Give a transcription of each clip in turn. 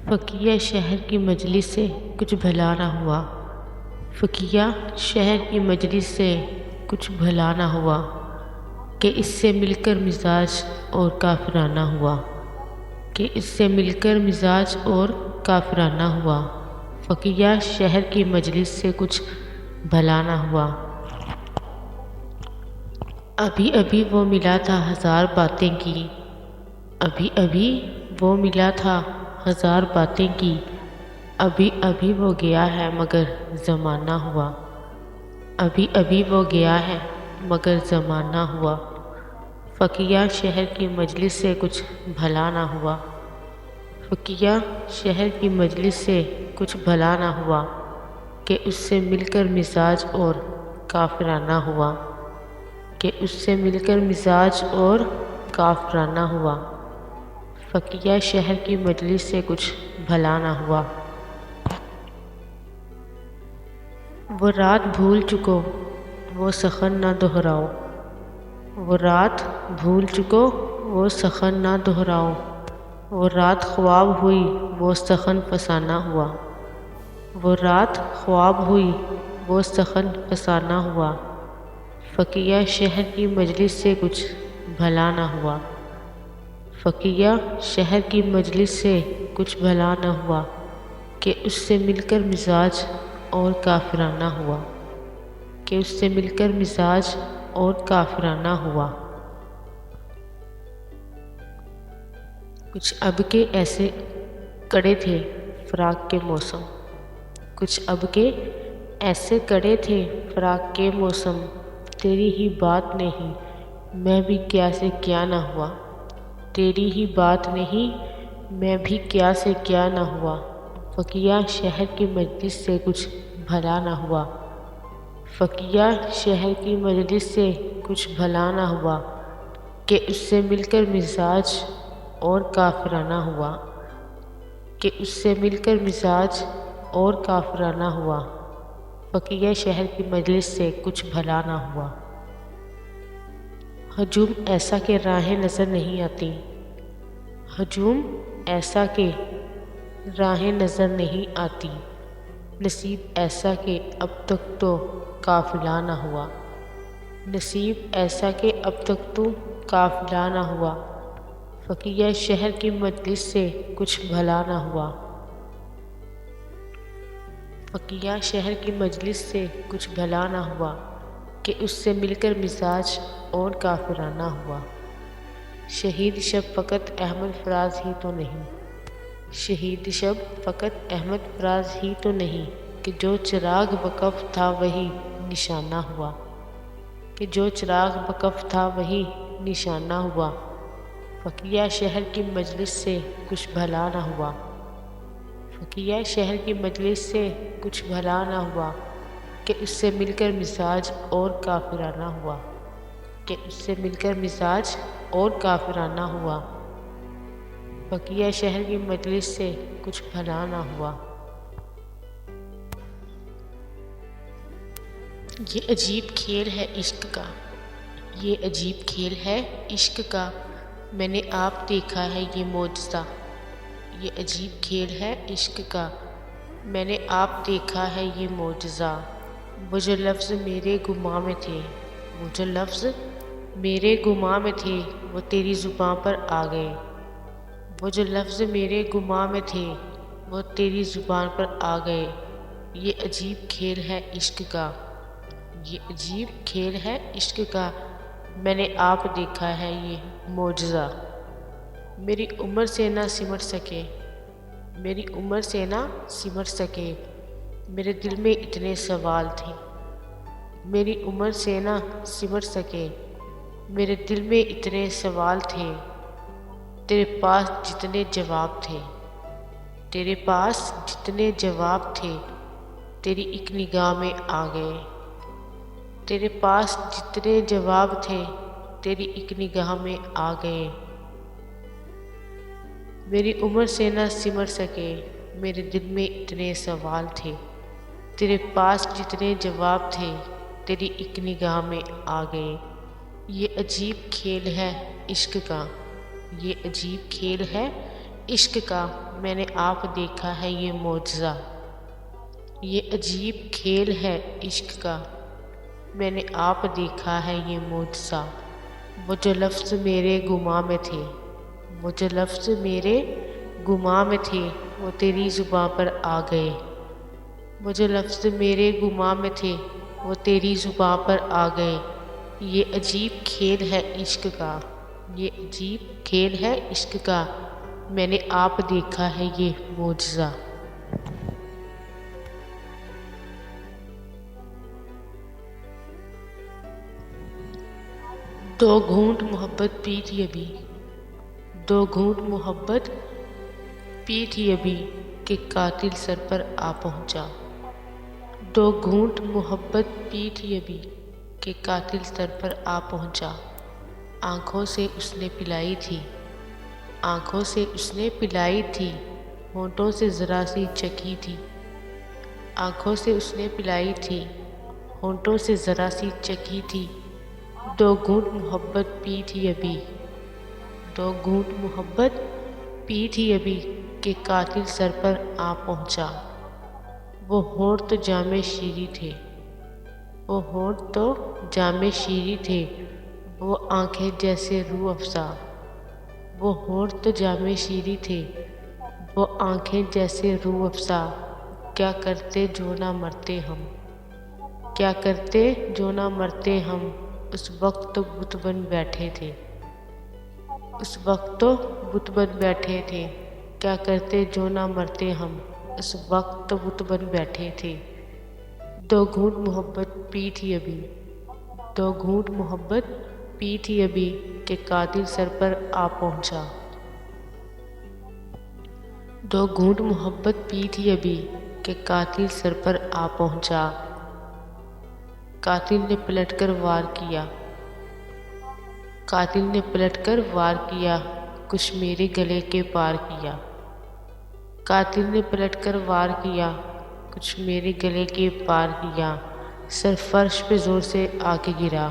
فقیہ شہر کی مجلس سے کچھ بھلا نہ ہوا۔ فقیہ شہر کی مجلس سے کچھ بھلا نہ ہوا کہ اس سے مل کر مزاج اور کافرانہ ہوا کہ اس سے مل کر مزاج اور کافرانہ ہوا۔ فقیہ شہر کی مجلس سے کچھ بھلا نہ ہوا۔ ابھی ابھی وہ ملا تھا ہزار باتیں کی، ابھی ابھی وہ ملا تھا ہزار باتیں کی، ابھی ابھی وہ گیا ہے مگر زمانہ ہوا، ابھی ابھی وہ گیا ہے مگر زمانہ ہوا۔ فقیہ شہر کی مجلس سے کچھ بھلا نہ ہوا۔ فقیہ شہر کی مجلس سے کچھ بھلا نہ ہوا کہ اس سے مل کر مزاج اور کافرانہ ہوا کہ اس سے مل کر مزاج اور کافرانہ ہوا۔ فقیہ شہر کی مجلس سے کچھ بھلا نہ ہوا۔ وہ رات بھول چکو وہ سخن نہ دہراؤ، وہ رات بھول چکو وہ سخن نہ دہراؤ، وہ رات خواب ہوئی وہ سخن فسانہ ہوا، وہ رات خواب ہوئی وہ سخن فسانہ ہوا۔ فقیہ شہر کی مجلس سے کچھ بھلا نہ ہوا۔ فقیہ شہر کی مجلس سے کچھ بھلا نہ ہوا کہ اس سے مل کر مزاج اور کافرانہ ہوا کہ اس سے مل کر مزاج اور کافرانہ ہوا۔ کچھ اب کے ایسے کڑے تھے فراق کے موسم، کچھ اب کے ایسے کڑے تھے فراق کے موسم، تیری ہی بات نہیں میں بھی کیا سے کیا نہ ہوا، تیری ہی بات نہیں میں بھی کیا سے کیا نہ ہوا۔ فقیہ شہر کی مجلس سے کچھ بھلا نہ ہوا۔ فقیہ شہر کی مجلس سے کچھ بھلا نہ ہوا کہ اس سے مل کر مزاج اور کافرانہ ہوا کہ اس سے مل کر مزاج اور کافرانہ ہوا۔ فقیہ شہر کی مجلس سے کچھ بھلا نہ ہوا۔ ہجوم ایسا کہ راہیں نظر نہیں آتی، ہجوم ایسا کہ راہیں نظر نہیں آتی، نصیب ایسا کہ اب تک تو قافلہ نہ ہوا، نصیب ایسا کہ اب تک تو قافلہ نہ ہوا۔ فقیہ شہر کی مجلس سے کچھ بھلا نہ ہوا۔ فقیہ شہر کی مجلس سے کچھ بھلا نہ ہوا کہ اس سے مل کر مزاج اور کافرانہ ہوا۔ شہید شب فقط احمد فراز ہی تو نہیں، شہید شب فقط احمد فراز ہی تو نہیں کہ جو چراغ وقف تھا وہی نشانہ ہوا، کہ جو چراغ وقف تھا وہی نشانہ ہوا۔ فقیہ شہر کی مجلس سے کچھ بھلا نہ ہوا۔ فقیہ شہر کی مجلس سے کچھ بھلا نہ ہوا کہ اس سے مل کر مزاج اور کافرانہ ہوا کہ اس سے مل کر مزاج اور کافرانہ ہوا۔ فقیہ شہر کی مجلس سے کچھ بھلا نہ ہوا۔ یہ عجیب کھیل ہے عشق کا، یہ عجیب کھیل ہے عشق کا، میں نے آپ دیکھا ہے یہ معجزہ، یہ عجیب کھیل ہے عشق کا، میں نے آپ دیکھا ہے یہ معجزہ۔ وہ جو لفظ میرے گماں میں تھے، وہ جو لفظ میرے گماں میں تھے وہ تیری زباں پر آ گئے، وہ جو لفظ میرے گماں میں تھے وہ تیری زبان پر آ گئے۔ یہ عجیب کھیل ہے عشق کا، یہ عجیب کھیل ہے عشق کا، میں نے آپ دیکھا ہے یہ معجزہ۔ میری عمر سے نہ سمٹ سکے، میری عمر سے نہ سمٹ سکے، میرے دل میں اتنے سوال تھے، میری عمر سے نہ سمٹ سکے، میرے دل میں اتنے سوال تھے، تیرے پاس جتنے جواب تھے، تیرے پاس جتنے جواب تھے تیری ایک نگاہ میں آ گئے، تیرے پاس جتنے جواب تھے تیری ایک نگاہ میں آ گئے۔ میری عمر سے نہ سمٹ سکے، میرے دل میں اتنے سوال تھے، تیرے پاس جتنے جواب تھے تیری ایک نگاہ میں آ گئے۔ یہ عجیب کھیل ہے عشق کا، یہ عجیب کھیل ہے عشق کا میں نے آپ دیکھا ہے یہ معجزہ، یہ عجیب کھیل ہے عشق کا میں نے آپ دیکھا ہے یہ معجزہ۔ وہ جو لفظ میرے گماں میں تھے، وہ جو لفظ میرے گماں میں تھے، وہ تیری زباں پر آ گئے۔ وہ جو لفظ میرے گماں میں تھے، وہ تیری زباں پر آ گئے۔ یہ عجیب کھیل ہے عشق کا، یہ عجیب کھیل ہے عشق کا میں نے آپ دیکھا ہے یہ معجزہ۔ دو گھونٹ محبت پی تھی ابھی، دو گھونٹ محبت پی تھی ابھی کہ قاتل سر پر آ پہنچا۔ دو گھونٹ محبت پی تھی ابھی کہ قاتل سر پر آ پہنچا۔ آنکھوں سے اس نے پلائی تھی، آنکھوں سے اس نے پلائی تھی، ہونٹوں سے ذرا سی چکھی تھی۔ آنکھوں سے اس نے پلائی تھی، ہونٹوں سے ذرا سی چکھی تھی۔ دو گھونٹ محبت پی تھی ابھی، دو گھونٹ محبت پی تھی ابھی کہ قاتل سر پر آ پہنچا۔ وہ ہونٹ تو جام شیریں تھے، وہ ہونٹ تو جام شیریں تھے، وہ آنکھیں جیسے روح افزا۔ وہ ہونٹ تو جام شیریں تھے، وہ آنکھیں جیسے روح افزا۔ کیا کرتے جو نہ مرتے ہم، کیا کرتے جو نہ مرتے ہم، اس وقت تو بت بن بیٹھے تھے، اس وقت تو بت بن بیٹھے تھے۔ کیا کرتے جو نہ مرتے ہم، اس وقت تو بت بن بیٹھے تھے۔ دو گھونٹ محبت پی تھی ابھی، دو گھونٹ محبت پی تھی ابھی کہ قاتل سر پر آ پہنچا۔ دو گھونٹ محبت پی تھی ابھی کہ قاتل سر پر آ پہنچا۔ قاتل نے پلٹ کر وار کیا، قاتل نے پلٹ کر وار کیا، کچھ میرے گلے کے پار کیا۔ قاتل نے پلٹ کر وار کیا، کچھ میرے گلے کے پار کیا۔ سر فرش پہ زور سے آ کے گرا،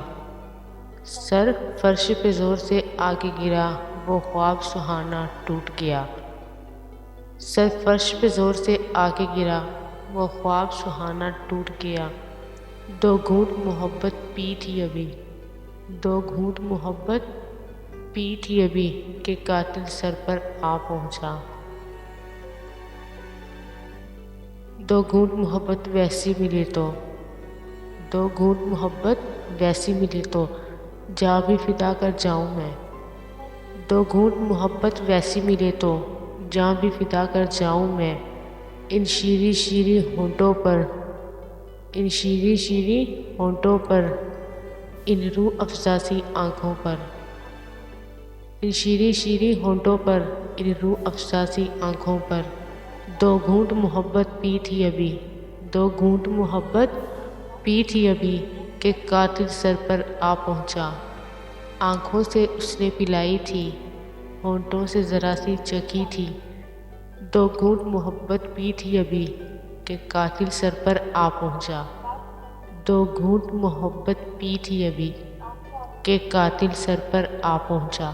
سر فرش پہ زور سے آ کے گرا، وہ خواب سہانا ٹوٹ گیا۔ سر فرش پہ زور سے آ کے گرا، وہ خواب سہانا ٹوٹ گیا۔ دو گھونٹ محبت پی تھی ابھی، دو گھونٹ محبت پی تھی ابھی کہ قاتل سر پر آ پہنچا۔ دو گھونٹ محبت ویسی ملے تو، دو گھونٹ محبت ویسی ملے تو جاں بھی فدا کر جاؤں میں۔ دو گھونٹ محبت ویسی ملے تو جاں بھی فدا کر جاؤں میں۔ ان شیریں شیریں ہونٹوں پر، ان شیریں شیریں ہونٹوں پر، ان روح افزا سی آنکھوں پر۔ ان شیریں شیریں ہونٹوں پر، ان روح افزا سی آنکھوں پر۔ دو گھونٹ محبت پی تھی ابھی، دو گھونٹ محبت پی تھی ابھی کہ قاتل سر پر آ پہنچا۔ آنکھوں سے اس نے پلائی تھی، ہونٹوں سے ذرا سی چکھی تھی۔ دو گھونٹ محبت پی تھی ابھی کہ قاتل سر پر آ پہنچا۔ دو گھونٹ محبت پی تھی ابھی کہ قاتل سر پر آ پہنچا۔